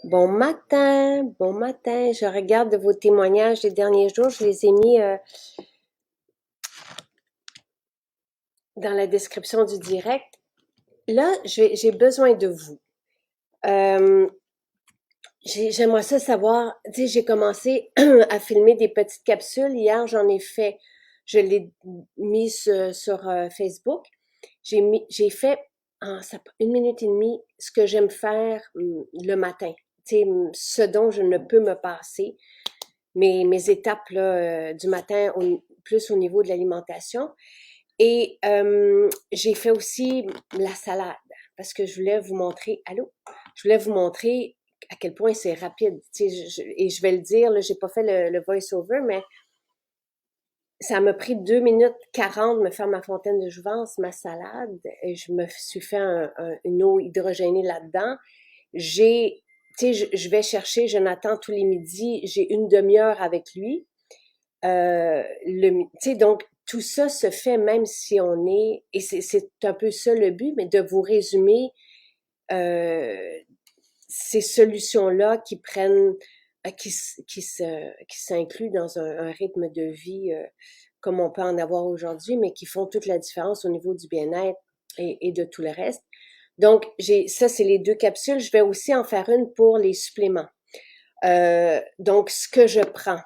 Bon matin. Je regarde vos témoignages des derniers jours. Je les ai mis dans la description du direct. Là, j'ai besoin de vous. Euh, J'aimerais ça savoir, tu sais, j'ai commencé à filmer des petites capsules. Hier, j'en ai fait, je l'ai mis sur Facebook. J'ai fait en 1 minute et demie ce que j'aime faire le matin. Tu sais, ce dont je ne peux me passer. Mes étapes là, du matin, plus au niveau de l'alimentation. Et j'ai fait aussi la salade parce que je voulais vous montrer, allô, je voulais vous montrer à quel point c'est rapide. Tu sais, et je vais le dire, là, j'ai pas fait le voice-over, mais ça m'a pris 2 minutes 40 de me faire ma fontaine de jouvence, ma salade. Et je me suis fait une eau hydrogénée là-dedans. J'ai, tu sais, je vais chercher Jonathan tous les midis. J'ai une demi-heure avec lui. Tu sais, donc, tout ça se fait même si on est, et c'est un peu ça le but, mais de vous résumer euh, ces solutions-là qui prennent, qui s'incluent dans un rythme de vie comme on peut en avoir aujourd'hui, mais qui font toute la différence au niveau du bien-être et de tout le reste. Donc, ça, c'est les 2 capsules. Je vais aussi en faire une pour les suppléments. Donc, ce que je prends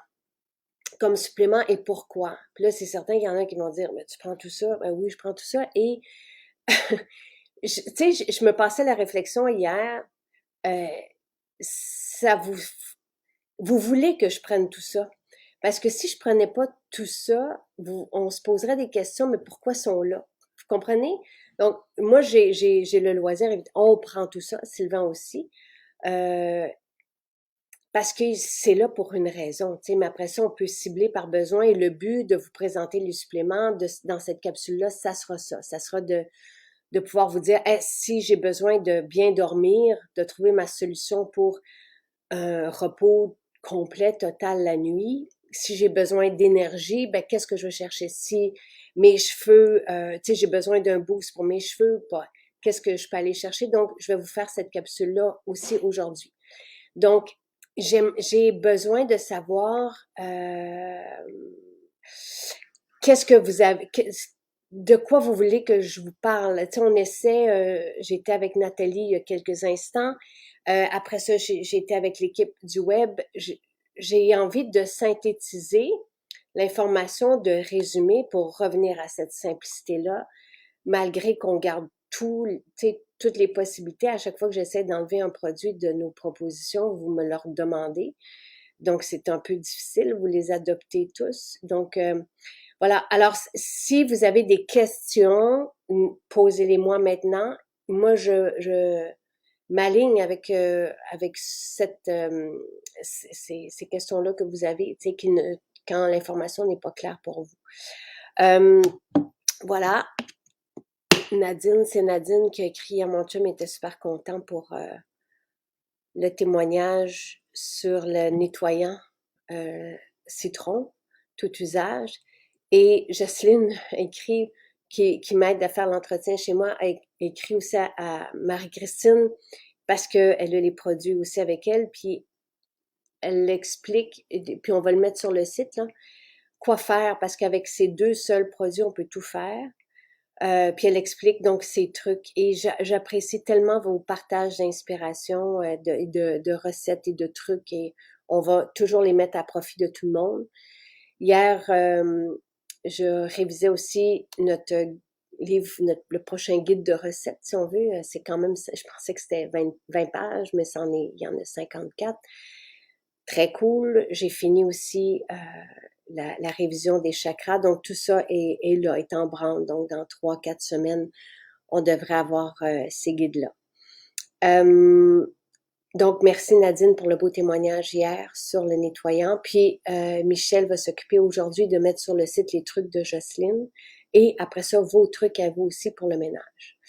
comme supplément et pourquoi. Puis là, c'est certain qu'il y en a qui vont dire, mais tu prends tout ça? Ben oui, je prends tout ça. Et, tu sais, je me passais la réflexion hier, euh, ça vous voulez que je prenne tout ça? Parce que si je prenais pas tout ça, on se poserait des questions, mais pourquoi sont là? Vous comprenez? Donc, moi, j'ai le loisir, on prend tout ça, Sylvain aussi. Euh, Parce que c'est là pour une raison, tu sais, mais après ça, on peut cibler par besoin et le but de vous présenter les suppléments dans cette capsule-là, ça sera ça. Ça sera de pouvoir vous dire, hey, si j'ai besoin de bien dormir, de trouver ma solution pour un repos complet, total la nuit. Si j'ai besoin d'énergie, ben qu'est-ce que je vais chercher? Si mes cheveux, tu sais, j'ai besoin d'un boost pour mes cheveux, pas. Qu'est-ce que je peux aller chercher? Donc, je vais vous faire cette capsule-là aussi aujourd'hui. Donc, j'ai besoin de savoir qu'est-ce que vous avez, de quoi vous voulez que je vous parle. Tu sais, on essaie, j'étais avec Nathalie il y a quelques instants. Après ça, j'ai été avec l'équipe du web. J'ai envie de synthétiser l'information, de résumer pour revenir à cette simplicité-là, malgré qu'on garde toutes les possibilités. À chaque fois que j'essaie d'enlever un produit de nos propositions, vous me le demandez. Donc, c'est un peu difficile. Vous les adoptez tous. Donc, voilà. Alors, si vous avez des questions, posez-les-moi maintenant. Moi, je m'aligne avec ces questions-là que vous avez, tu sais, quand l'information n'est pas claire pour vous. Voilà. Nadine, c'est Nadine qui a écrit à mon chum, était super content pour le témoignage sur le nettoyant citron, tout usage. Et Jocelyne écrit, qui m'aide à faire l'entretien chez moi, a écrit aussi à Marie-Christine parce qu'elle a les produits aussi avec elle, puis elle l'explique, puis on va le mettre sur le site, là, quoi faire, parce qu'avec ces 2 seuls produits, on peut tout faire. Puis elle explique donc ces trucs et j'apprécie tellement vos partages d'inspiration, de recettes et de trucs et on va toujours les mettre à profit de tout le monde. Hier, je révisais aussi notre livre, le prochain guide de recettes, si on veut. C'est quand même, je pensais que c'était 20 pages, mais il y en a 54. Très cool. J'ai fini aussi la révision des chakras. Donc, tout ça est là, est en branle. Donc, dans 3-4 semaines, on devrait avoir ces guides-là. Donc, merci Nadine pour le beau témoignage hier sur le nettoyant. Puis, Michel va s'occuper aujourd'hui de mettre sur le site les trucs de Jocelyne. Et après ça, vos trucs à vous aussi pour le ménage.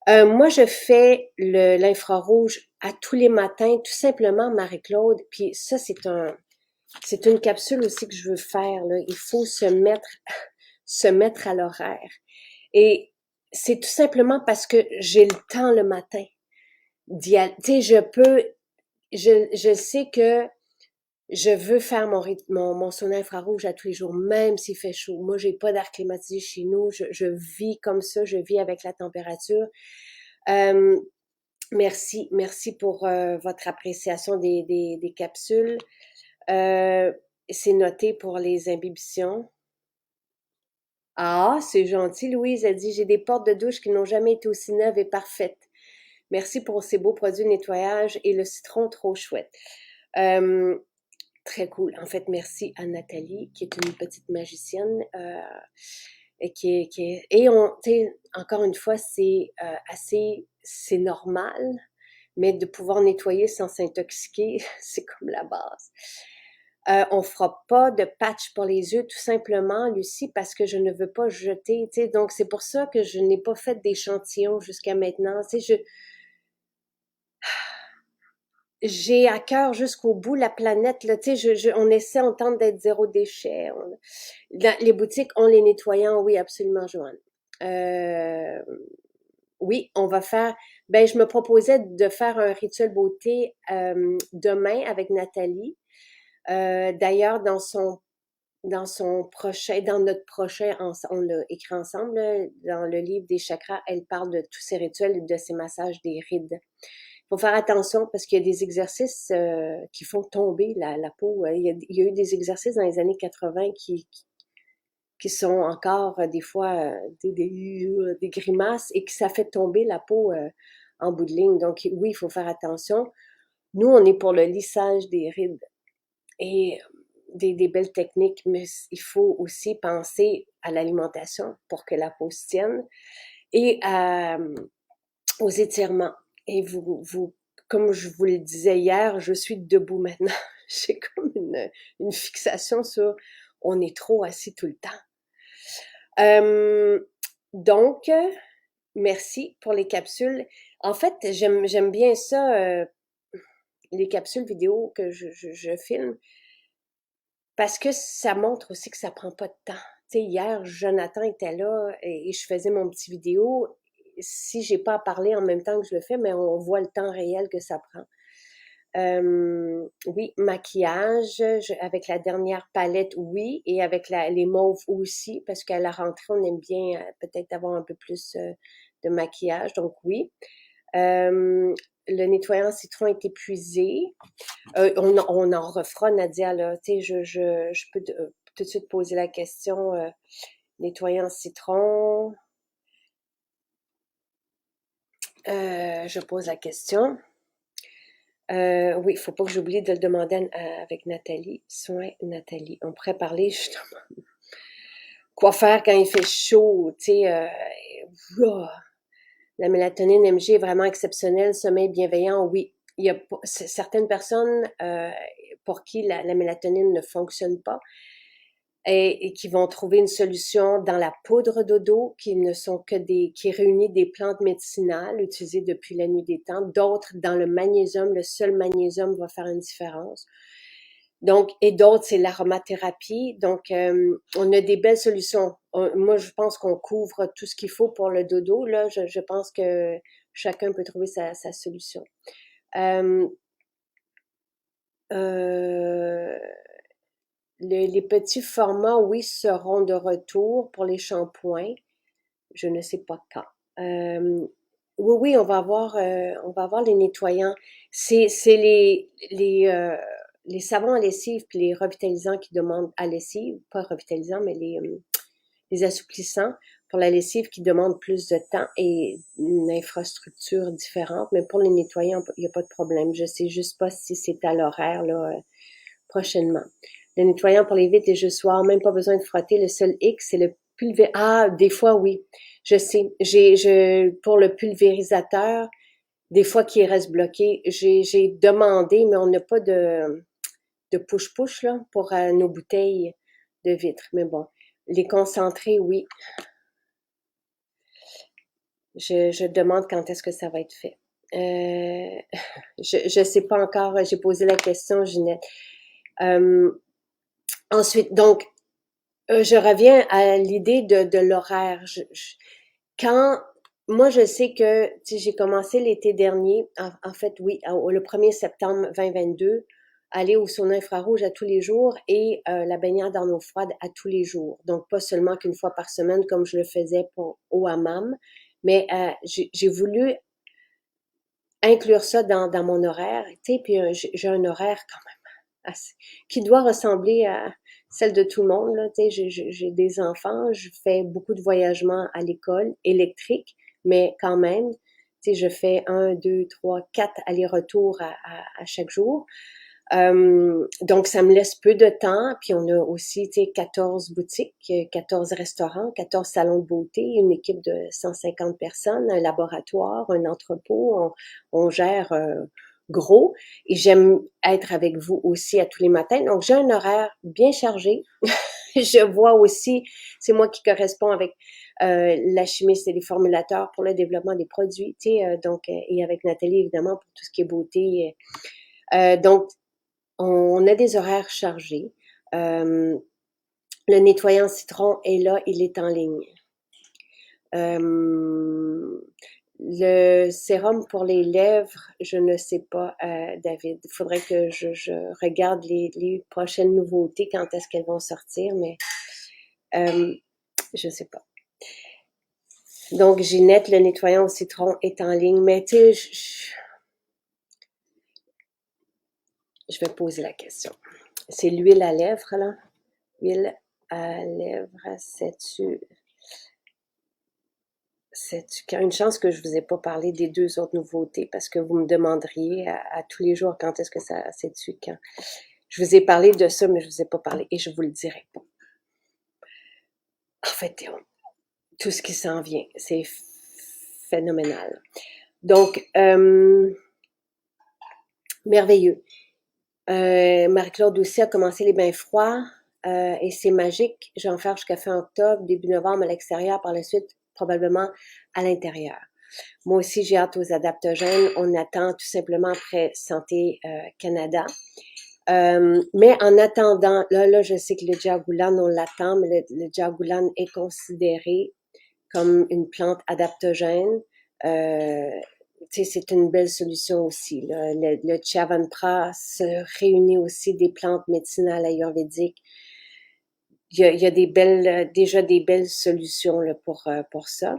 Moi, je fais l'infrarouge à tous les matins, tout simplement, Marie-Claude. Puis ça, c'est une capsule aussi que je veux faire, là. Il faut se mettre à l'horaire. Et c'est tout simplement parce que j'ai le temps le matin. Tu sais, je sais que je veux faire mon sauna infrarouge à tous les jours, même s'il fait chaud. Moi, j'ai pas d'air climatisé chez nous. Je vis comme ça, je vis avec la température. Euh, merci pour votre appréciation des capsules. Euh, c'est noté pour les imbibitions. Ah, c'est gentil, Louise. Elle dit, j'ai des portes de douche qui n'ont jamais été aussi neuves et parfaites. Merci pour ces beaux produits de nettoyage et le citron trop chouette. Euh, Très cool. En fait, merci à Nathalie, qui est une petite magicienne, et tu sais, encore une fois, c'est normal, mais de pouvoir nettoyer sans s'intoxiquer, c'est comme la base. On fera pas de patch pour les yeux, tout simplement, Lucie, parce que je ne veux pas jeter, tu sais, donc c'est pour ça que je n'ai pas fait d'échantillons jusqu'à maintenant, tu sais, j'ai à cœur jusqu'au bout la planète, là, tu sais, on tente d'être zéro déchet. Les boutiques ont les nettoyants, oui, absolument, Joanne. Euh, oui, on va faire, ben, je me proposais de faire un rituel beauté demain avec Nathalie. D'ailleurs, dans notre prochain, on l'a écrit ensemble, là, dans le livre des chakras, elle parle de tous ces rituels, de ces massages des rides. Il faut faire attention parce qu'il y a des exercices qui font tomber la peau. Il y a eu des exercices dans les années 80 qui sont encore des fois des grimaces et que ça fait tomber la peau en bout de ligne. Donc oui, il faut faire attention. Nous, on est pour le lissage des rides et des belles techniques, mais il faut aussi penser à l'alimentation pour que la peau se tienne et aux étirements. Et comme je vous le disais hier, je suis debout maintenant. J'ai comme une fixation sur on est trop assis tout le temps. Euh, donc, merci pour les capsules. En fait, j'aime bien ça, les capsules vidéo que je filme, parce que ça montre aussi que ça prend pas de temps. Tu sais, hier, Jonathan était là et je faisais mon petit vidéo. Si j'ai pas à parler en même temps que je le fais, mais on voit le temps réel que ça prend. Oui, maquillage, avec la dernière palette, oui, et avec les mauves aussi, parce qu'à la rentrée, on aime bien peut-être avoir un peu plus de maquillage, donc oui. Le nettoyant citron est épuisé. On en refera, Nadia, là. Tu sais, je peux tout de suite poser la question. Nettoyant citron. Je pose la question. Oui, il faut pas que j'oublie de le demander avec Nathalie. Soin Nathalie. On pourrait parler justement quoi faire quand il fait chaud, tu sais. La mélatonine MG est vraiment exceptionnelle. Sommeil bienveillant, oui. Il y a certaines personnes pour qui la mélatonine ne fonctionne pas et qui vont trouver une solution dans la poudre dodo, qui ne sont que qui réunit des plantes médicinales utilisées depuis la nuit des temps. D'autres dans le magnésium. Le seul magnésium va faire une différence. Donc, et d'autres, c'est l'aromathérapie. Donc, on a des belles solutions. Moi, je pense qu'on couvre tout ce qu'il faut pour le dodo. Là, je pense que chacun peut trouver sa solution. Euh, euh, les petits formats, oui, seront de retour pour les shampoings. Je ne sais pas quand. Oui, on va avoir les nettoyants. C'est les savons à lessive puis les revitalisants qui demandent à lessive, pas revitalisants, mais les assouplissants pour la lessive qui demandent plus de temps et une infrastructure différente. Mais pour les nettoyants, il n'y a pas de problème. Je sais juste pas si c'est à l'horaire là prochainement. Le nettoyant pour les vitres et jussoirs, même pas besoin de frotter. Le seul X, c'est le pulvérisateur. Ah, des fois, oui. Je sais. Pour le pulvérisateur, des fois qu'il reste bloqué, j'ai demandé, mais on n'a pas de push-push, là, pour nos bouteilles de vitres. Mais bon. Les concentrés, oui. Je demande quand est-ce que ça va être fait. Je sais pas encore. J'ai posé la question, Ginette. Ensuite, donc, je reviens à l'idée de l'horaire. Quand moi, je sais que, tu sais, j'ai commencé l'été dernier, en fait, oui, le 1er septembre 2022, aller au sauna infrarouge à tous les jours et la baignade en eau froide à tous les jours. Donc, pas seulement qu'une fois par semaine comme je le faisais au hammam, mais j'ai voulu inclure ça dans mon horaire, tu sais, puis j'ai un horaire quand même qui doit ressembler à celle de tout le monde, là, tu sais, j'ai des enfants, je fais beaucoup de voyagements à l'école, électrique, mais quand même, tu sais, je fais 1, 2, 3, 4 allers-retours à chaque jour. Donc, ça me laisse peu de temps. Puis, on a aussi, tu sais, 14 boutiques, 14 restaurants, 14 salons de beauté, une équipe de 150 personnes, un laboratoire, un entrepôt. On gère gros. Et j'aime être avec vous aussi à tous les matins. Donc, j'ai un horaire bien chargé. Je vois aussi, c'est moi qui correspond avec la chimiste et les formulateurs pour le développement des produits, tu sais, et avec Nathalie, évidemment, pour tout ce qui est beauté. Donc, on a des horaires chargés. Le nettoyant citron est là, il est en ligne. Le sérum pour les lèvres, je ne sais pas, David. Il faudrait que je regarde les prochaines nouveautés, quand est-ce qu'elles vont sortir, mais je ne sais pas. Donc, Ginette, le nettoyant au citron est en ligne, mais tu sais, je vais poser la question. C'est l'huile à lèvres, là? Huile à lèvres, sais-tu qu'il y a une chance que je vous ai pas parlé des deux autres nouveautés parce que vous me demanderiez à tous les jours quand est-ce que ça, sais-tu quand. Je vous ai parlé de ça, mais je vous ai pas parlé et je vous le dirai pas. En fait, tout ce qui s'en vient, c'est phénoménal. Donc, merveilleux. Marie-Claude aussi a commencé les bains froids et c'est magique. Je vais en faire jusqu'à fin octobre, début novembre à l'extérieur, par la suite probablement à l'intérieur. Moi aussi, j'ai hâte aux adaptogènes. On attend tout simplement après Santé Canada. Mais en attendant, là, je sais que le Diagoulan, on l'attend, mais le Diagoulan est considéré comme une plante adaptogène. Tu sais, c'est une belle solution aussi. Là. Le Chyavanprash se réunit aussi des plantes médicinales ayurvédiques. Il y a des belles, déjà des belles solutions là, pour ça.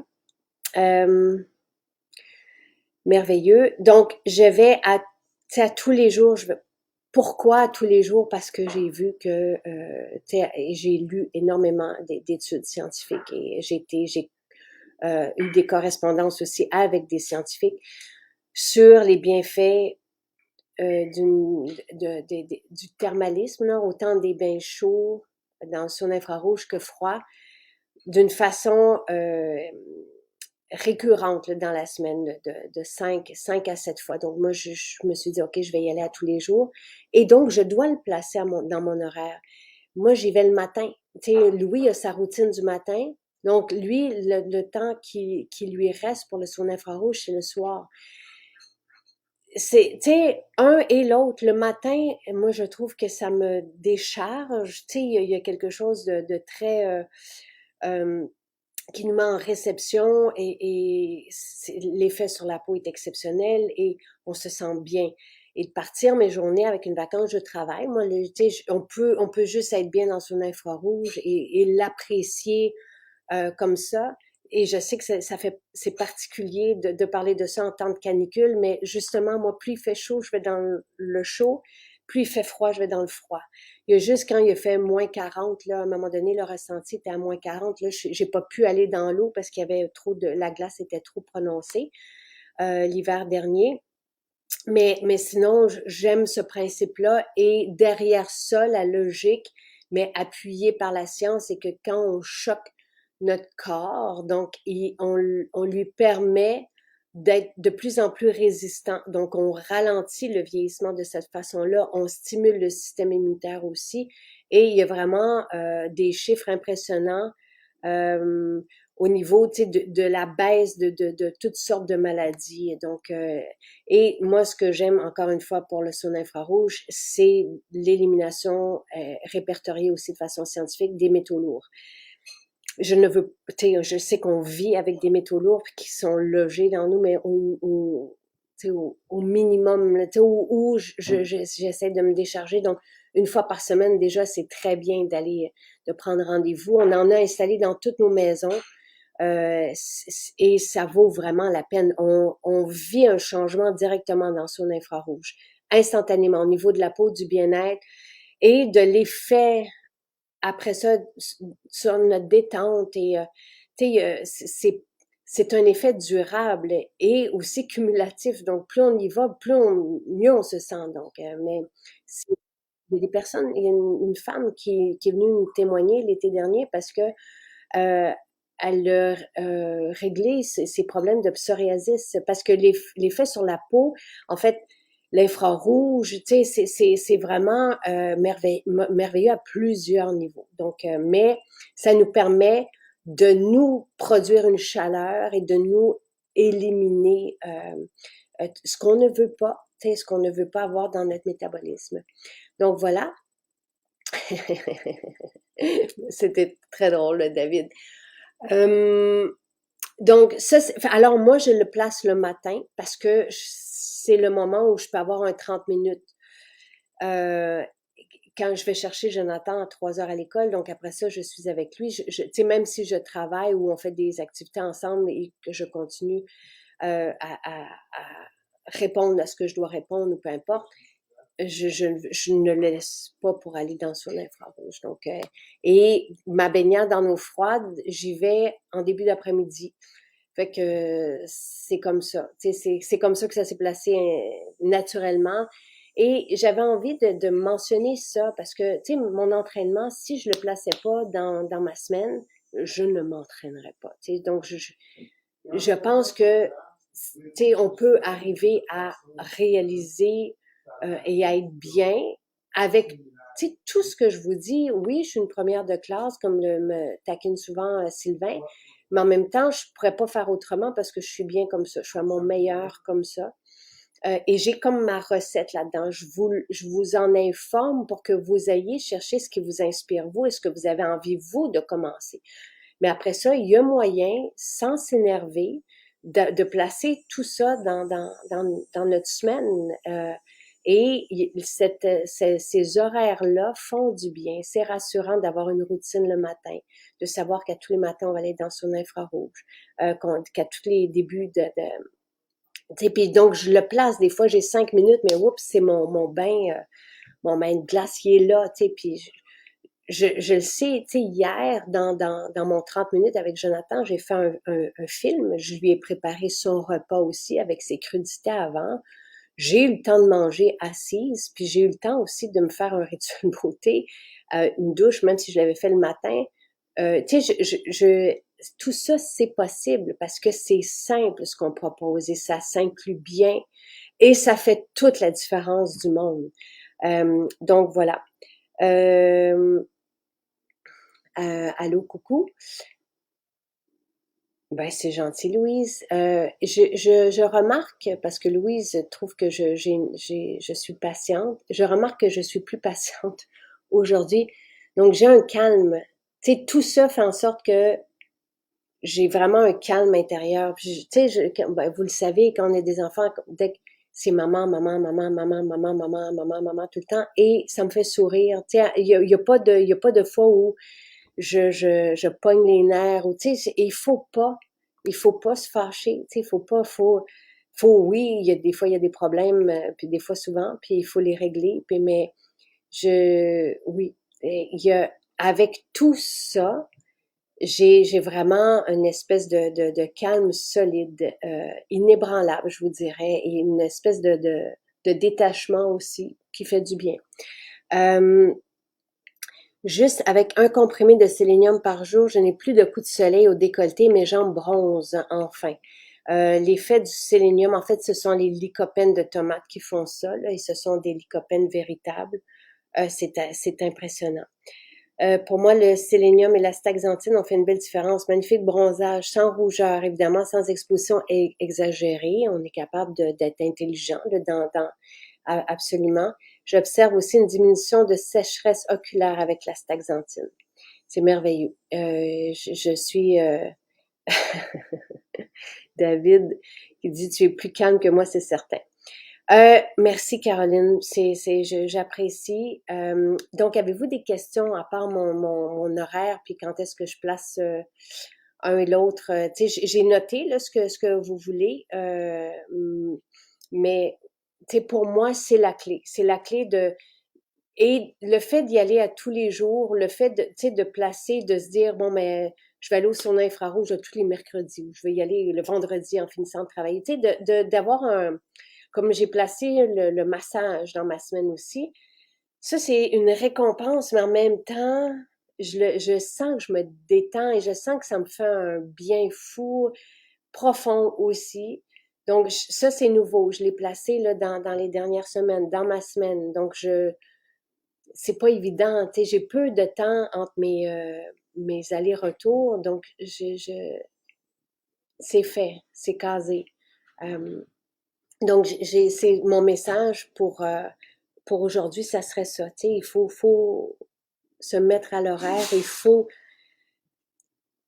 Merveilleux. Donc, je vais à tous les jours, pourquoi à tous les jours? Parce que j'ai vu que, j'ai lu énormément d'études scientifiques et j'ai eu des correspondances aussi avec des scientifiques sur les bienfaits du thermalisme, là, autant des bains chauds dans le sauna infrarouge que froid, d'une façon récurrente là, dans la semaine de 5 à 7 fois. Donc moi, je me suis dit, OK, je vais y aller à tous les jours. Et donc, je dois le placer dans mon horaire. Moi, j'y vais le matin. Tu sais, Louis a sa routine du matin. Donc, lui, le temps qui lui reste pour le sauna infrarouge, c'est le soir. C'est, tu sais, un et l'autre. Le matin, moi, je trouve que ça me décharge. Tu sais, il y a quelque chose de très... qui nous met en réception et l'effet sur la peau est exceptionnel et on se sent bien. Et de partir mes journées avec une vacance, je travaille. Moi, on peut juste être bien dans son infrarouge et l'apprécier comme ça. Et je sais que c'est particulier de parler de ça en temps de canicule, mais justement, moi, plus il fait chaud, je vais dans le chaud. Plus il fait froid, je vais dans le froid. Il y a juste quand il a fait moins 40, là, à un moment donné, le ressenti était à moins 40. Là, j'ai pas pu aller dans l'eau parce qu'il y avait la glace était trop prononcée l'hiver dernier. Mais sinon, j'aime ce principe-là. Et derrière ça, la logique, mais appuyée par la science, c'est que quand on choque notre corps, donc on lui permet d'être de plus en plus résistant. Donc, on ralentit le vieillissement de cette façon-là. On stimule le système immunitaire aussi. Et il y a vraiment des chiffres impressionnants au niveau de la baisse de toutes sortes de maladies. Donc, et moi, ce que j'aime encore une fois pour le sauna infrarouge, c'est l'élimination répertoriée aussi de façon scientifique des métaux lourds. je ne veux, tu sais, je sais qu'on vit avec des métaux lourds qui sont logés dans nous, mais tu sais, au minimum, là, tu sais, où j'essaie de me décharger. Donc, une fois par semaine, déjà, c'est très bien de prendre rendez-vous. On en a installé dans toutes nos maisons. Et ça vaut vraiment la peine. On vit un changement directement dans son infrarouge, instantanément, au niveau de la peau, du bien-être et de l'effet après ça sur notre détente. Et tu sais, c'est un effet durable et aussi cumulatif. Donc, plus on y va, mieux on se sent. Donc, mais il y a des personnes, il y a une femme qui est venue nous témoigner l'été dernier parce que euh, elle a réglé ses problèmes de psoriasis parce que l'effet sur la peau, en fait, l'infrarouge, tu sais, c'est vraiment merveilleux à plusieurs niveaux. Donc, mais ça nous permet de nous produire une chaleur et de nous éliminer ce qu'on ne veut pas, tu sais, ce qu'on ne veut pas avoir dans notre métabolisme. Donc voilà. C'était très drôle, David. Euh, donc, ça, alors moi, je le place le matin parce que c'est le moment où je peux avoir un 30 minutes. Euh, Quand je vais chercher Jonathan à 3 heures à l'école, donc après ça, je suis avec lui. Tu sais, même si je travaille ou on fait des activités ensemble et que je continue à répondre à ce que je dois répondre ou peu importe, je ne le laisse pas pour aller dans son infrarouge. Donc, et ma baignade en eau froide, j'y vais en début d'après-midi. Fait que c'est comme ça. C'est comme ça que ça s'est placé naturellement. Et j'avais envie de mentionner ça parce que, tu sais, mon entraînement, si je le plaçais pas dans ma semaine, je ne m'entraînerais pas. Tu sais, donc, je pense que, tu sais, on peut arriver à réaliser et à être bien avec, tu sais, tout ce que je vous dis. Oui, je suis une première de classe, comme me taquine souvent Sylvain, mais en même temps, je pourrais pas faire autrement parce que je suis bien comme ça. Je suis à mon meilleur comme ça. Et j'ai comme ma recette là-dedans. Je vous en informe pour que vous ayez cherché ce qui vous inspire, vous, et ce que vous avez envie, vous, de commencer. Mais après ça, il y a moyen, sans s'énerver, de placer tout ça dans notre semaine. Et ces horaires-là font du bien. C'est rassurant d'avoir une routine le matin, de savoir qu'à tous les matins, on va aller dans son infrarouge, qu'à tous les débuts puis donc, je le place. Des fois, j'ai 5 minutes, mais oups, c'est mon bain de glace qui est là, tu sais, puis je le sais, tu sais, hier, dans mon 30 minutes avec Jonathan, j'ai fait un film. Je lui ai préparé son repas aussi avec ses crudités avant. J'ai eu le temps de manger assise, puis j'ai eu le temps aussi de me faire un rituel beauté, une douche, même si je l'avais fait le matin. Tu sais, tout ça, c'est possible parce que c'est simple ce qu'on propose et ça s'inclut bien et ça fait toute la différence du monde. Donc voilà. Euh, Allô, coucou. Ben, c'est gentil, Louise. Je remarque, parce que Louise trouve que je suis patiente, je remarque que je suis plus patiente aujourd'hui. Donc, j'ai un calme. Tu sais, tout ça fait en sorte que j'ai vraiment un calme intérieur. Puis, tu sais, ben, vous le savez, quand on est des enfants, dès que c'est maman, maman, maman, maman, maman, maman, maman, maman, tout le temps, et ça me fait sourire. Tu sais, il y a pas de fois où je pogne les nerfs ou tu sais, il faut pas se fâcher, tu sais, oui, il y a des fois il y a des problèmes, puis des fois souvent, puis il faut les régler, puis mais oui, il y a avec tout ça, j'ai vraiment une espèce de calme solide, inébranlable, je vous dirais, et une espèce de détachement aussi qui fait du bien. Euh, Juste avec un comprimé de sélénium par jour, je n'ai plus de coups de soleil au décolleté, mes jambes bronzent enfin. L'effet du sélénium, en fait, ce sont les lycopènes de tomates qui font ça, là, et ce sont des lycopènes véritables. C'est impressionnant. Pour moi, le sélénium et la staxanthine ont fait une belle différence. Magnifique bronzage, sans rougeur, évidemment, sans exposition exagérée. On est capable d'être intelligent absolument. J'observe aussi une diminution de sécheresse oculaire avec la staxanthine. C'est merveilleux. Je suis David qui dit tu es plus calme que moi, c'est certain. Merci Caroline, j'apprécie. Donc, avez-vous des questions à part mon horaire, puis quand est-ce que je place un et l'autre? Tu sais, j'ai noté là ce que vous voulez, mais tu sais, pour moi, c'est la clé. C'est la clé et le fait d'y aller à tous les jours, le fait de, tu sais, de placer, de se dire, bon, mais je vais aller au sauna infrarouge tous les mercredis, ou je vais y aller le vendredi en finissant de travailler, tu sais, d'avoir comme j'ai placé le massage dans ma semaine aussi, ça, c'est une récompense, mais en même temps, je sens que je me détends et je sens que ça me fait un bien fou, profond aussi. Donc, ça, c'est nouveau. Je l'ai placé là, dans les dernières semaines, dans ma semaine. Donc, c'est pas évident. Tu sais, j'ai peu de temps entre mes allers-retours. Donc, c'est fait, c'est casé. Euh, donc, c'est mon message pour aujourd'hui, ça serait ça. Tu sais, il faut se mettre à l'horaire. Il faut,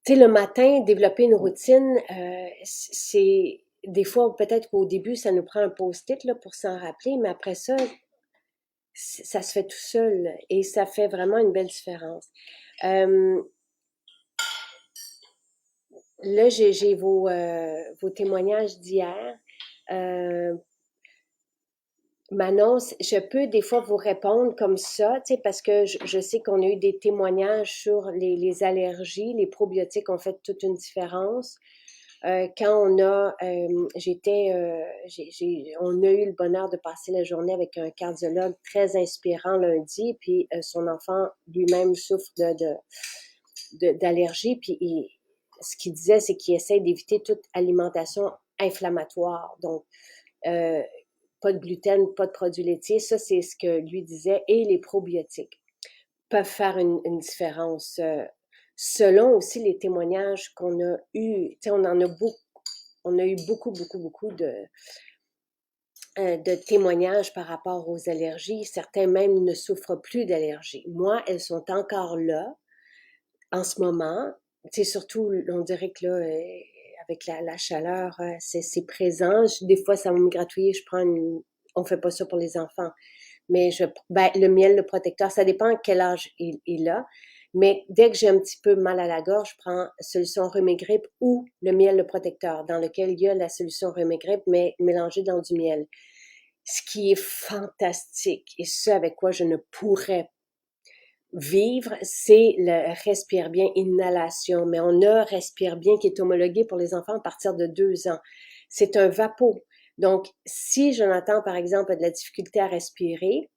tu sais, le matin, développer une routine, c'est des fois, peut-être qu'au début, ça nous prend un post-it là, pour s'en rappeler, mais après ça, ça se fait tout seul et ça fait vraiment une belle différence. Euh, Là, j'ai vos témoignages d'hier. Euh, Manon, je peux des fois vous répondre comme ça, tu sais, parce que je sais qu'on a eu des témoignages sur les allergies, les probiotiques ont fait toute une différence. Quand on a, on a eu le bonheur de passer la journée avec un cardiologue très inspirant lundi, puis son enfant lui-même souffre d'allergie, puis ce qu'il disait, c'est qu'il essaie d'éviter toute alimentation inflammatoire. Donc, euh, pas de gluten, pas de produits laitiers, ça c'est ce que lui disait, et les probiotiques peuvent faire une différence. Selon aussi les témoignages qu'on a eus, tu sais, on a eu beaucoup de témoignages par rapport aux allergies. Certains même ne souffrent plus d'allergies. Moi, elles sont encore là en ce moment. Tu sais, surtout, on dirait que là, avec la chaleur, c'est présent. Des fois, ça va me gratouiller. On fait pas ça pour les enfants. Mais le miel, le protecteur, ça dépend à quel âge il a. Mais dès que j'ai un petit peu mal à la gorge, je prends solution rhume et grippe ou le miel, le protecteur, dans lequel il y a la solution rhume et grippe, mais mélangée dans du miel. Ce qui est fantastique et ce avec quoi je ne pourrais vivre, c'est le respire bien inhalation. Mais on a respire bien qui est homologué pour les enfants à partir de 2 ans. C'est un vapeau. Donc, si Jonathan, par exemple, a de la difficulté à respirer,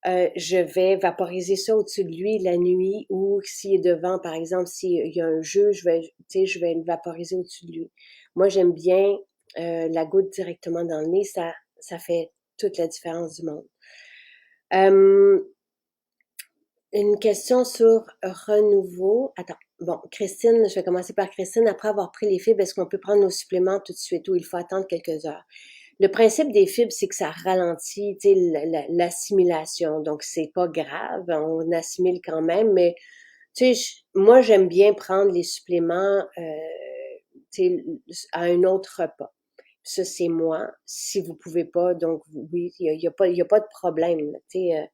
je vais vaporiser ça au-dessus de lui la nuit ou s'il est devant, par exemple, s'il y a un jeu, je vais le vaporiser au-dessus de lui. Moi, j'aime bien la goutte directement dans le nez, ça fait toute la différence du monde. Une question sur renouveau. Attends, bon, Christine, je vais commencer par Christine. Après avoir pris les fibres, est-ce qu'on peut prendre nos suppléments tout de suite ou il faut attendre quelques heures? Le principe des fibres, c'est que ça ralentit, tu sais, l'assimilation. Donc, c'est pas grave, on assimile quand même, mais tu sais, moi, j'aime bien prendre les suppléments, tu sais, à un autre repas. Ça, c'est moi. Si vous pouvez pas, donc oui, il y a pas de problème, tu sais,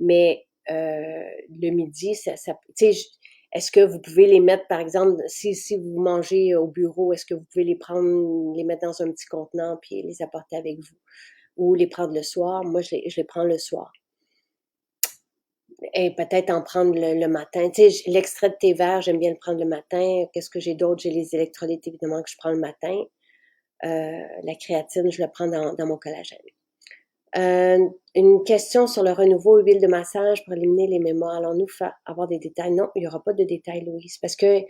mais le midi, tu sais, est-ce que vous pouvez les mettre, par exemple, si vous mangez au bureau, est-ce que vous pouvez les prendre, les mettre dans un petit contenant puis les apporter avec vous? Ou les prendre le soir? Moi, je les prends le soir. Et peut-être en prendre le matin. Tu sais, l'extrait de thé vert, j'aime bien le prendre le matin. Qu'est-ce que j'ai d'autre? J'ai les électrolytes, évidemment, que je prends le matin. La créatine, je le prends dans mon collagène. Une question sur le renouveau huile de massage pour éliminer les mémoires. Allons-nous avoir des détails? Non, il n'y aura pas de détails, Louise, parce que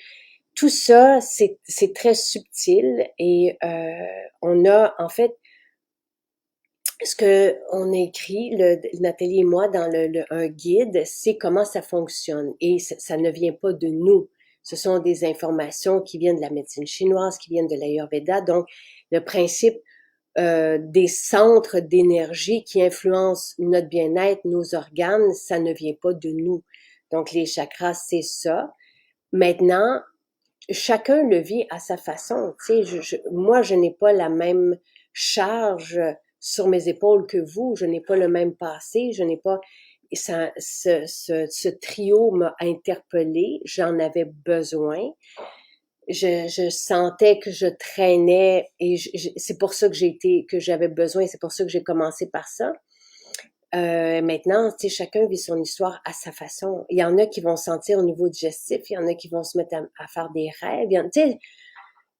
tout ça, c'est très subtil et on a, en fait, ce que on a écrit, Nathalie et moi, dans un guide, c'est comment ça fonctionne. Et ça ne vient pas de nous. Ce sont des informations qui viennent de la médecine chinoise, qui viennent de l'Ayurveda. Donc, le principe des centres d'énergie qui influencent notre bien-être, nos organes, ça ne vient pas de nous. Donc, les chakras, c'est ça. Maintenant, chacun le vit à sa façon. Tu sais, moi, je n'ai pas la même charge sur mes épaules que vous. Je n'ai pas le même passé. Je n'ai pas ce trio m'a interpellée. J'en avais besoin. Je sentais que je traînais et c'est pour ça que j'avais besoin. C'est pour ça que j'ai commencé par ça. Maintenant, tu sais, chacun vit son histoire à sa façon. Il y en a qui vont sentir au niveau digestif, il y en a qui vont se mettre à faire des rêves. Tu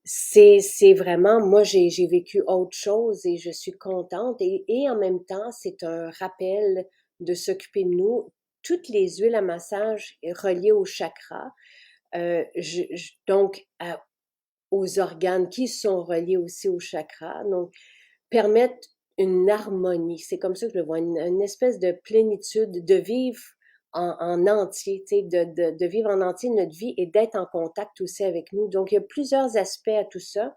sais, c'est vraiment, moi, j'ai vécu autre chose et je suis contente. Et en même temps, c'est un rappel de s'occuper de nous. Toutes les huiles à massage reliées au chakra, donc aux organes qui sont reliés aussi au chakra, donc permettent une harmonie. C'est comme ça que je le vois, une espèce de plénitude, de vivre en entier, tu sais, de vivre en entier notre vie et d'être en contact aussi avec nous. Donc, il y a plusieurs aspects à tout ça.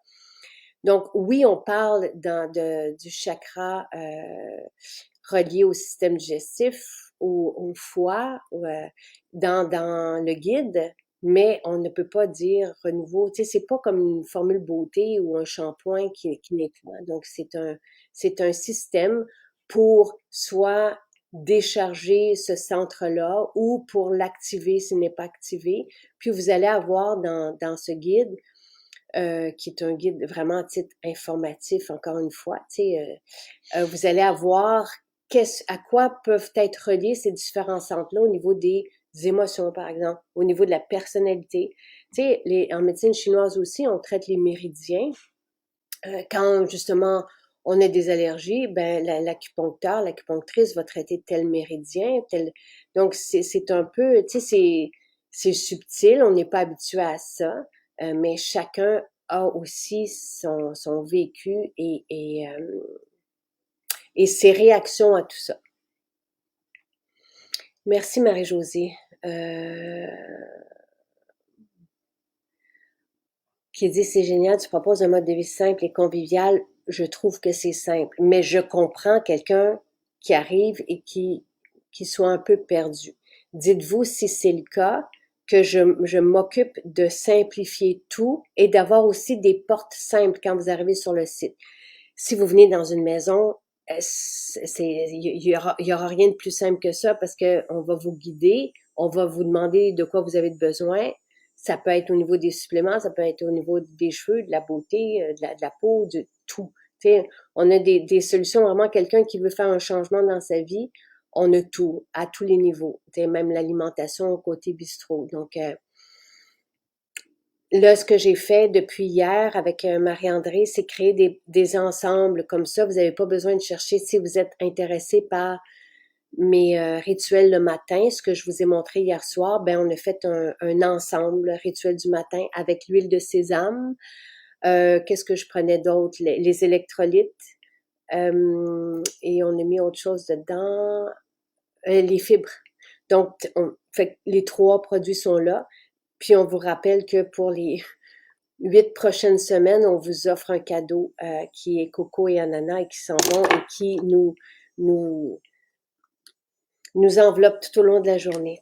Donc, oui, on parle du chakra relié au système digestif, au foie, dans le guide, mais on ne peut pas dire renouveau. Tu sais, c'est pas comme une formule beauté ou un shampoing qui nettoie. Donc, c'est un système pour soit décharger ce centre-là ou pour l'activer s'il n'est pas activé. Puis, vous allez avoir dans ce guide qui est un guide vraiment à titre informatif, encore une fois. Tu sais, vous allez avoir à quoi peuvent être reliés ces différents centres-là au niveau des émotions, par exemple, au niveau de la personnalité. Tu sais, en médecine chinoise aussi, on traite les méridiens. Quand, justement, on a des allergies, ben l'acupuncteur, l'acupunctrice va traiter tel méridien, tel... Donc, c'est un peu, tu sais, c'est subtil, on n'est pas habitué à ça, mais chacun a aussi son vécu et ses réactions à tout ça. Merci Marie-Josée. Qui dit c'est génial, tu proposes un mode de vie simple et convivial. Je trouve que c'est simple, mais je comprends quelqu'un qui arrive et qui soit un peu perdu. Dites-vous si c'est le cas que je m'occupe de simplifier tout et d'avoir aussi des portes simples quand vous arrivez sur le site. Si vous venez dans une maison, il y aura rien de plus simple que ça parce que on va vous guider, on va vous demander de quoi vous avez besoin. Ça peut être au niveau des suppléments, ça peut être au niveau des cheveux, de la beauté, de la peau, de tout. T'sais, on a des solutions, vraiment quelqu'un qui veut faire un changement dans sa vie, on a tout, à tous les niveaux. T'sais, même l'alimentation au côté bistrot. Donc, là, ce que j'ai fait depuis hier avec Marie-André, c'est créer des ensembles comme ça. Vous n'avez pas besoin de chercher si vous êtes intéressé par mes rituels le matin, ce que je vous ai montré hier soir. Ben, on a fait un ensemble, le rituel du matin avec l'huile de sésame. Qu'est-ce que je prenais d'autre? Les électrolytes. Et on a mis autre chose dedans. Les fibres. Donc, fait que les 3 produits sont là. Puis on vous rappelle que pour les 8 prochaines semaines, on vous offre un cadeau qui est coco et ananas et qui sent bon et qui nous, nous enveloppe tout au long de la journée.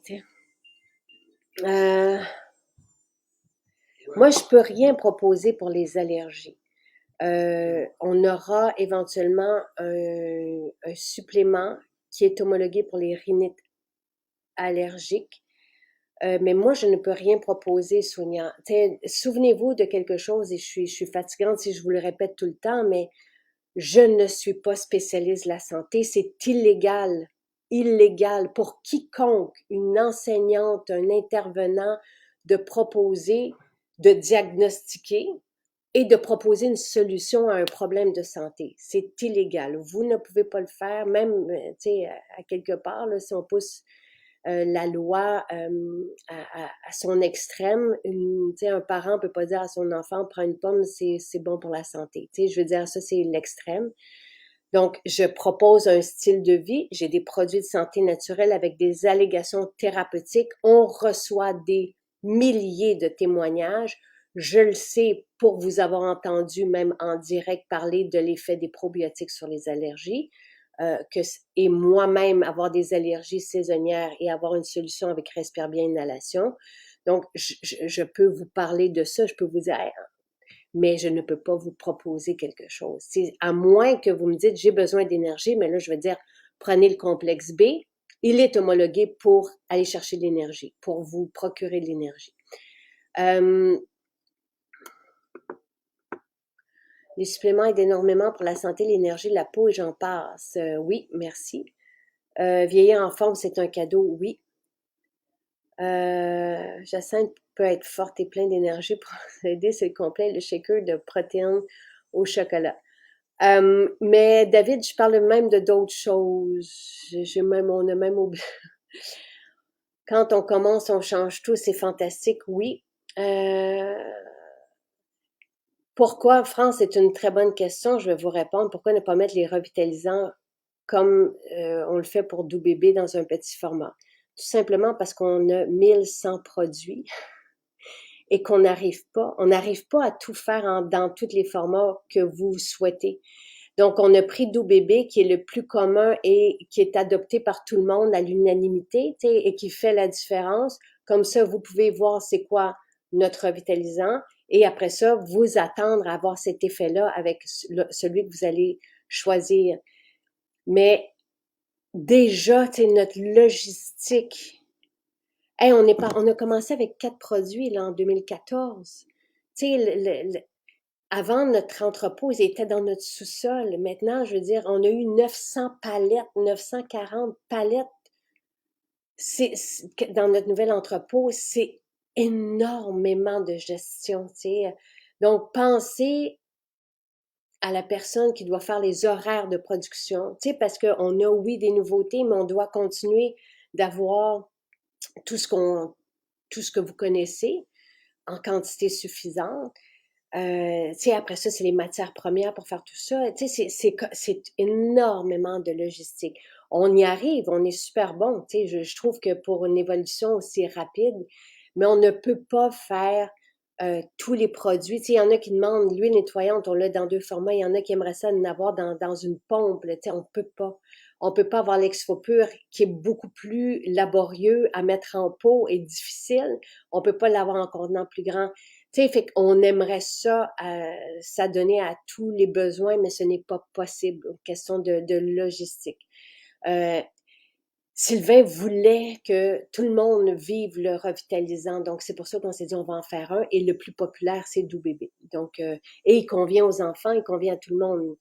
Moi, je peux rien proposer pour les allergies. On aura éventuellement un supplément qui est homologué pour les rhinites allergiques. Mais moi, je ne peux rien proposer, Sonia. Souvenez-vous de quelque chose, et je suis fatigante si je vous le répète tout le temps, mais je ne suis pas spécialiste de la santé. C'est illégal pour quiconque, une enseignante, un intervenant, de proposer, de diagnostiquer et de proposer une solution à un problème de santé. C'est illégal. Vous ne pouvez pas le faire, même, tu sais, à quelque part, là, si on pousse la loi à son extrême. Un parent peut pas dire à son enfant, prends une pomme, c'est bon pour la santé. Je veux dire, ça, c'est l'extrême. Donc, je propose un style de vie. J'ai des produits de santé naturelle avec des allégations thérapeutiques. On reçoit des milliers de témoignages. Je le sais pour vous avoir entendu même en direct parler de l'effet des probiotiques sur les allergies. Et moi-même avoir des allergies saisonnières et avoir une solution avec Respire Bien Inhalation. Donc, je peux vous parler de ça, je peux vous dire, hey, mais je ne peux pas vous proposer quelque chose. C'est à moins que vous me dites, j'ai besoin d'énergie, mais là, je vais dire, prenez le complexe B, il est homologué pour aller chercher de l'énergie, pour vous procurer de l'énergie. Les suppléments aident énormément pour la santé, l'énergie, la peau et j'en passe. Oui, merci. Vieillir en forme, c'est un cadeau, oui. Jacinthe peut être forte et pleine d'énergie pour aider, c'est complet, le shaker de protéines au chocolat. Mais David, je parle même de d'autres choses. On a même oublié. Quand on commence, on change tout, c'est fantastique, oui. Pourquoi, France, c'est une très bonne question, je vais vous répondre. Pourquoi ne pas mettre les revitalisants comme on le fait pour Doux Bébé dans un petit format? Tout simplement parce qu'on a 1100 produits et qu'on on n'arrive pas à tout faire dans tous les formats que vous souhaitez. Donc, on a pris Doux Bébé, qui est le plus commun et qui est adopté par tout le monde à l'unanimité, et qui fait la différence. Comme ça, vous pouvez voir c'est quoi notre revitalisant et après ça, vous attendre à avoir cet effet-là avec celui que vous allez choisir. Mais déjà, notre logistique, hey, on a commencé avec 4 produits là, en 2014. Tu sais, avant, notre entrepôt, ils étaient dans notre sous-sol. Maintenant, je veux dire, on a eu 900 palettes, 940 palettes dans notre nouvel entrepôt. C'est énormément de gestion, tu sais. Donc, pensez à la personne qui doit faire les horaires de production, tu sais, parce qu'on a, oui, des nouveautés, mais on doit continuer d'avoir tout ce que vous connaissez en quantité suffisante. Tu sais, après ça, c'est les matières premières pour faire tout ça. Tu sais, c'est énormément de logistique. On y arrive, on est super bon. Tu sais, je trouve que pour une évolution aussi rapide, mais on ne peut pas faire tous les produits. Tu sais, il y en a qui demandent l'huile nettoyante, on l'a dans 2 formats. Il y en a qui aimeraient ça en avoir dans une pompe. Là, tu sais, on peut pas. On peut pas avoir l'exfo pur qui est beaucoup plus laborieux à mettre en pot et difficile. On peut pas l'avoir en contenant plus grand. Tu sais, fait qu'on aimerait ça s'adonner à tous les besoins, mais ce n'est pas possible. Question de logistique. Sylvain voulait que tout le monde vive le revitalisant, donc c'est pour ça qu'on s'est dit on va en faire un. Et le plus populaire, c'est Doux Bébé. Donc, et il convient aux enfants, il convient à tout le monde.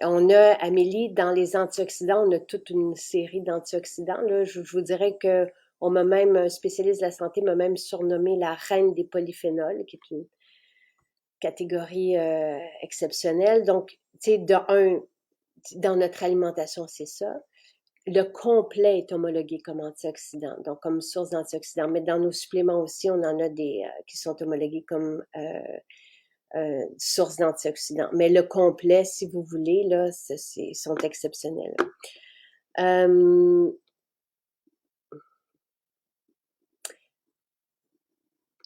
On a, Amélie, dans les antioxydants, on a toute une série d'antioxydants. Là, je vous dirais que on m'a même, un spécialiste de la santé m'a même surnommé la reine des polyphénols, qui est une catégorie exceptionnelle. Donc, tu sais, dans notre alimentation, c'est ça. Le complet est homologué comme antioxydant, donc comme source d'antioxydants. Mais dans nos suppléments aussi, on en a des qui sont homologués comme source d'antioxydants. Mais le complet, si vous voulez, là, sont exceptionnels.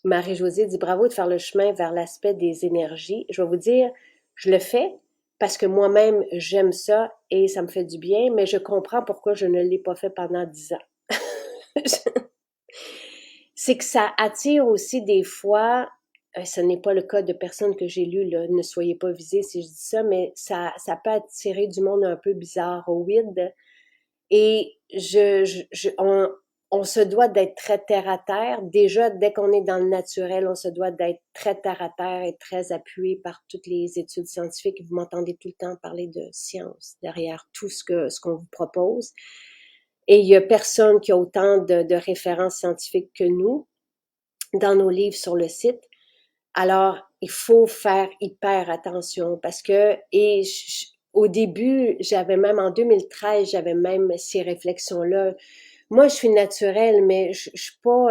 Marie-Josée dit bravo de faire le chemin vers l'aspect des énergies. Je vais vous dire, je le fais parce que moi-même, j'aime ça et ça me fait du bien, mais je comprends pourquoi je ne l'ai pas fait pendant 10 ans. C'est que ça attire aussi des fois, ce n'est pas le cas de personnes que j'ai lues, là, ne soyez pas visés si je dis ça, mais ça peut attirer du monde un peu bizarre, weird. Et on se doit d'être très terre à terre. Déjà, dès qu'on est dans le naturel, on se doit d'être très terre à terre et très appuyé par toutes les études scientifiques. Vous m'entendez tout le temps parler de science derrière tout ce qu'on vous propose. Et il y a personne qui a autant de références scientifiques que nous dans nos livres sur le site. Alors, il faut faire hyper attention parce que, au début, j'avais même, en 2013, j'avais même ces réflexions-là. Moi, je suis naturelle, mais je suis pas,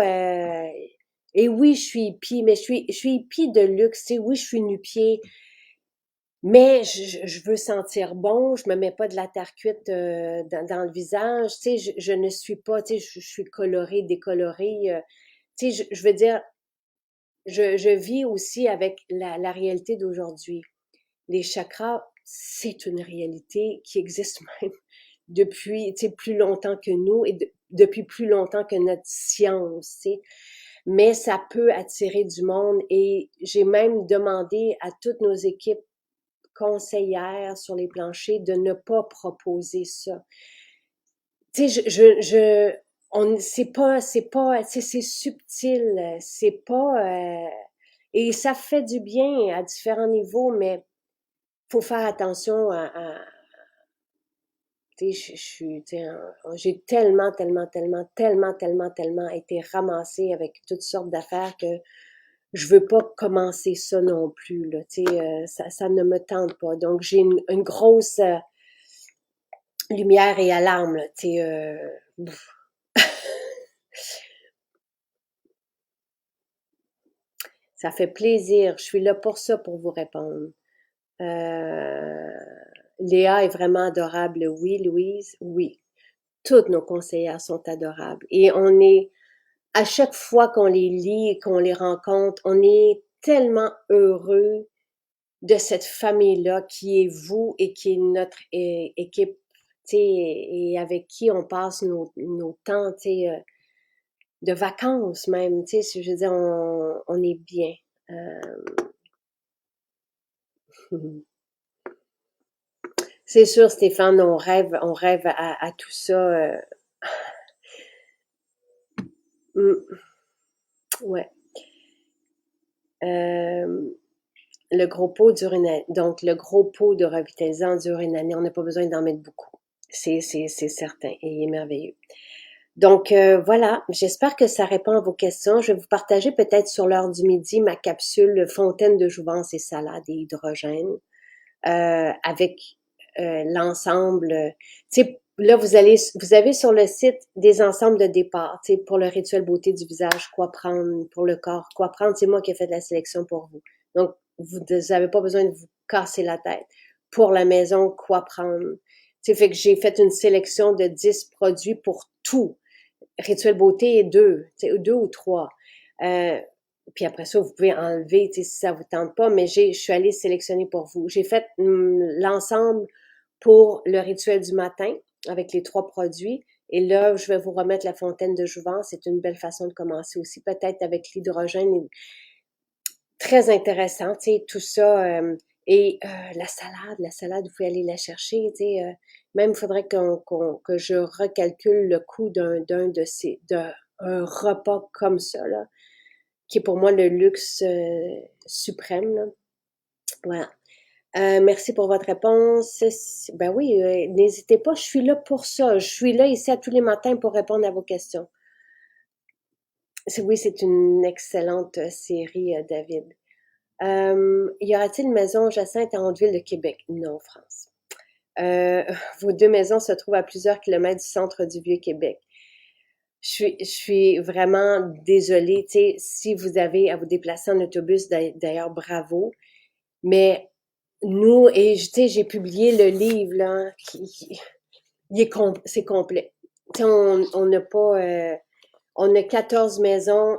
et oui, je suis hippie, mais je suis hippie de luxe, tu sais, oui, je suis nu-pied, mais je veux sentir bon, je me mets pas de la terre cuite dans le visage, tu sais, je ne suis pas, tu sais, je suis colorée, décolorée, tu sais, je veux dire, je vis aussi avec la réalité d'aujourd'hui. Les chakras, c'est une réalité qui existe même depuis, tu sais, plus longtemps que nous et depuis plus longtemps que notre science, tu sais. Mais ça peut attirer du monde et j'ai même demandé à toutes nos équipes conseillères sur les planchers de ne pas proposer ça. Tu sais, tu sais, c'est subtil, c'est pas, et ça fait du bien à différents niveaux, mais faut faire attention tu sais, tu sais, j'ai tellement été ramassée avec toutes sortes d'affaires que je veux pas commencer ça non plus, là, tu sais, ça ne me tente pas. Donc, j'ai une grosse lumière et alarme, là, tu sais, ça fait plaisir. Je suis là pour ça, pour vous répondre. Euh, Léa est vraiment adorable. Oui, Louise, oui. Toutes nos conseillères sont adorables. Et on est, à chaque fois qu'on les lit, qu'on les rencontre, on est tellement heureux de cette famille-là qui est vous et qui est notre équipe, tu sais, et avec qui on passe nos temps, tu sais, de vacances même, tu sais, je veux dire, on est bien. C'est sûr, Stéphane, on rêve à tout ça. Mm, ouais. Euh, le gros pot dure une année. Donc, le gros pot de revitalisant dure une année. On n'a pas besoin d'en mettre beaucoup. C'est certain et il est merveilleux. Donc, voilà. J'espère que ça répond à vos questions. Je vais vous partager peut-être sur l'heure du midi ma capsule fontaine de jouvence et salade et hydrogène. Avec l'ensemble. Tu sais, là, vous avez sur le site des ensembles de départ, tu sais, pour le rituel beauté du visage, quoi prendre, pour le corps, quoi prendre, c'est moi qui ai fait de la sélection pour vous. Donc, vous n'avez pas besoin de vous casser la tête. Pour la maison, quoi prendre. Tu sais, fait que j'ai fait une sélection de 10 produits pour tout. Rituel beauté et tu sais, deux ou trois. Euh, puis après ça, vous pouvez enlever, tu sais, si ça vous tente pas, mais je suis allée sélectionner pour vous. J'ai fait l'ensemble pour le rituel du matin avec les 3 produits. Et là, je vais vous remettre la fontaine de jouvence. C'est une belle façon de commencer aussi, peut-être avec l'hydrogène. Très intéressant, tu sais, tout ça. Et la salade, vous pouvez aller la chercher, tu sais. Même, il faudrait que je recalcule le coût d'un repas comme ça, là, qui est pour moi le luxe suprême, là. Voilà. Merci pour votre réponse. Ben oui, n'hésitez pas, je suis là pour ça. Je suis là ici à tous les matins pour répondre à vos questions. Oui, c'est une excellente série, David. Y aura-t-il une maison Jacinthe à Hauteville de Québec? Non, France. Euh, Vos 2 maisons se trouvent à plusieurs kilomètres du centre du Vieux-Québec. Je suis vraiment désolée, tu sais, si vous avez à vous déplacer en autobus, d'ailleurs, bravo. Mais nous, et tu sais, j'ai publié le livre, là, c'est complet. Tu sais, on n'a pas, on a 14 maisons.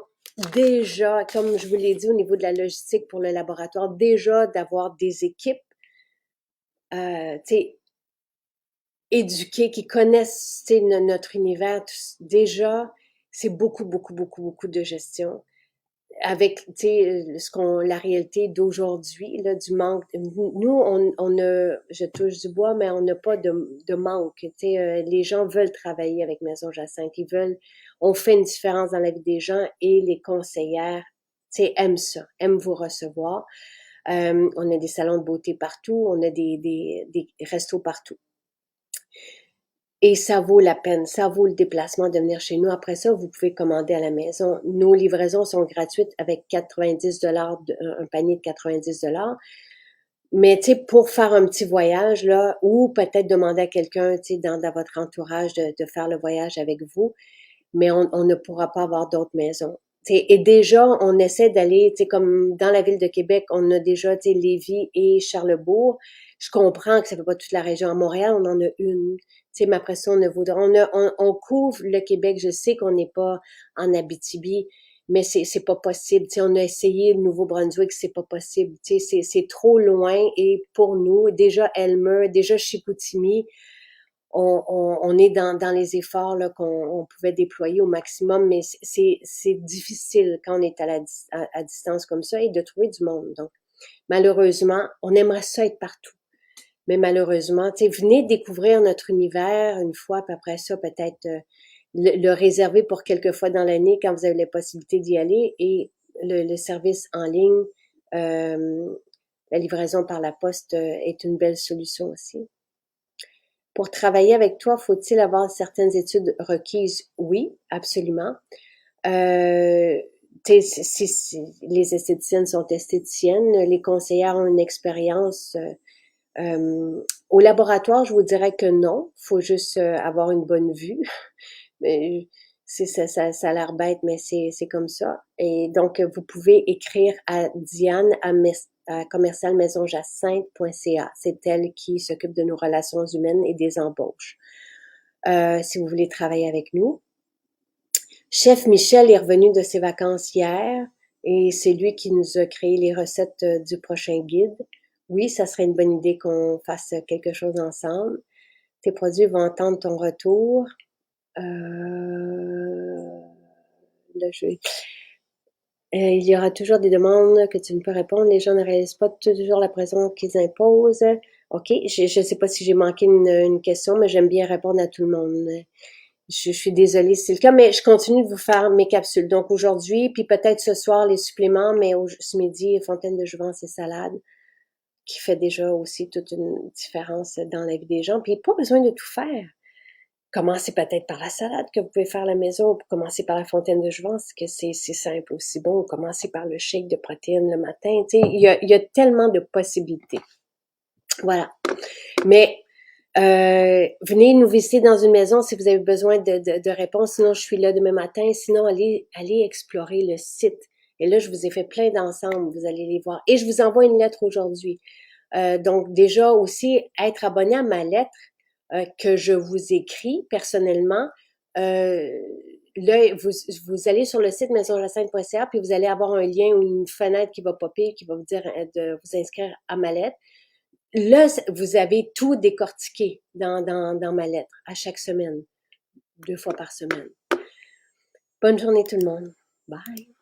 Déjà, comme je vous l'ai dit au niveau de la logistique pour le laboratoire, déjà d'avoir des équipes, tu sais, éduquées, qui connaissent, tu sais, notre univers, déjà, c'est beaucoup de gestion. Avec, tu sais, la réalité d'aujourd'hui, là, du manque. Nous, on a, je touche du bois, mais on n'a pas de manque. Tu sais, les gens veulent travailler avec Maison Jacinthe. Ils veulent, on fait une différence dans la vie des gens et les conseillères, tu sais, aiment ça, aiment vous recevoir. On a des salons de beauté partout, on a des restos partout. Et ça vaut la peine, ça vaut le déplacement de venir chez nous. Après ça, vous pouvez commander à la maison. Nos livraisons sont gratuites avec 90 $, un panier de 90 $. Mais tu sais, pour faire un petit voyage, là, ou peut-être demander à quelqu'un, tu sais, dans votre entourage de faire le voyage avec vous, mais on ne pourra pas avoir d'autres maisons. T'sais, et déjà, on essaie d'aller, tu sais, comme dans la ville de Québec, on a déjà, tu sais, Lévis et Charlebourg. Je comprends que ça fait pas toute la région. À Montréal, on en a une. Tu sais, mais après ça, on couvre le Québec. Je sais qu'on n'est pas en Abitibi, mais c'est pas possible. Tu sais, on a essayé le Nouveau-Brunswick, c'est pas possible. Tu sais, c'est trop loin. Et pour nous, déjà Elmer, déjà Chicoutimi, on est dans les efforts là, qu'on pouvait déployer au maximum, mais c'est difficile quand on est à distance comme ça et de trouver du monde. Donc, malheureusement, on aimerait ça être partout. Mais malheureusement, tu sais, venez découvrir notre univers une fois, puis après ça, peut-être le réserver pour quelques fois dans l'année quand vous avez la possibilité d'y aller. Et le service en ligne, la livraison par la poste est une belle solution aussi. Pour travailler avec toi, faut-il avoir certaines études requises? Oui, absolument. Les esthéticiennes sont esthéticiennes, les conseillères ont une expérience. Au laboratoire, je vous dirais que non, faut juste avoir une bonne vue. Mais ça a l'air bête, mais c'est comme ça. Et donc, vous pouvez écrire à Diane à commercialmaisonjacinthe.ca. C'est elle qui s'occupe de nos relations humaines et des embauches. Si vous voulez travailler avec nous. Chef Michel est revenu de ses vacances hier et c'est lui qui nous a créé les recettes du prochain guide. Oui, ça serait une bonne idée qu'on fasse quelque chose ensemble. Tes produits vont entendre ton retour. Là, il y aura toujours des demandes que tu ne peux répondre. Les gens ne réalisent pas toujours la pression qu'ils imposent. OK, je ne sais pas si j'ai manqué une question, mais j'aime bien répondre à tout le monde. Je suis désolée si c'est le cas, mais je continue de vous faire mes capsules. Donc aujourd'hui, puis peut-être ce soir, les suppléments, mais ce midi, fontaine de jouvence et salade, qui fait déjà aussi toute une différence dans la vie des gens. Puis pas besoin de tout faire. Commencez peut-être par la salade que vous pouvez faire à la maison, ou commencez par la fontaine de jouvence, que c'est simple aussi bon, ou commencez par le shake de protéines le matin. Tu sais, il y a tellement de possibilités. Voilà. Mais venez nous visiter dans une maison si vous avez besoin de réponses. Sinon, je suis là demain matin. Sinon, allez explorer le site. Et là, je vous ai fait plein d'ensemble. Vous allez les voir. Et je vous envoie une lettre aujourd'hui. Donc, déjà aussi, être abonné à ma lettre que je vous écris personnellement. Là, vous allez sur le site maisonjacinthe.ca puis vous allez avoir un lien ou une fenêtre qui va popper, qui va vous dire de vous inscrire à ma lettre. Là, vous avez tout décortiqué dans ma lettre à chaque semaine, 2 fois par semaine. Bonne journée tout le monde. Bye.